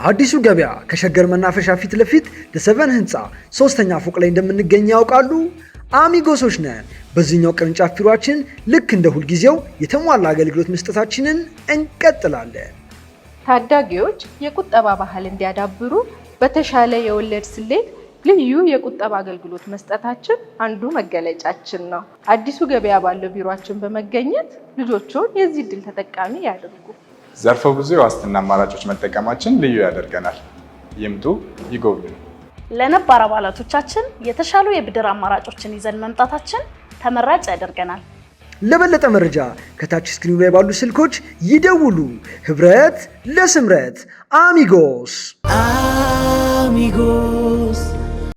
አዲሱ ገበያ ከሸገር መናፈሻ ፊት ለፊት ለ7 ህንፃ 3ኛ ፎቅ ላይ እንደምንገኝ ያውቃሉ? አሚጎሶች ነን። በዚህኛው ቅርንጫፍ ቢሮአችን ልክ እንደ ሁልጊዜው የተሟላ አገልግሎት መስጠታችንን እንቀጥላለን። ታዳጊዎች የቁጠባ ባህል እንዲያዳብሩ በተሻለ የወለድ ስሌት ልዩ የቁጠባ አገልግሎት መስጠታችን አንዱ መገለጫችን ነው። አዲሱ ገበያ ባለው ቢሮአችን በመገኘት ልጆቹን የዚህ ዕድል ተጠቃሚ ያድርጉ። ዘርፈ ብዙ የዋስትና አማራጮች መጠቀማችን ልዩ ያደርገናል። ይምጡ፣ ይጎብኙ። ለነባር አባላቶቻችን የተሻሉ የብድር አማራጮችን ይዘን መምጣታችን ተመራጭ ያደርገናል። ለበለጠ መረጃ ከታች ስክሪኑ ላይ ባሉ ስልኮች ይደውሉ። ህብረት ለስምረት። አሚጎስ።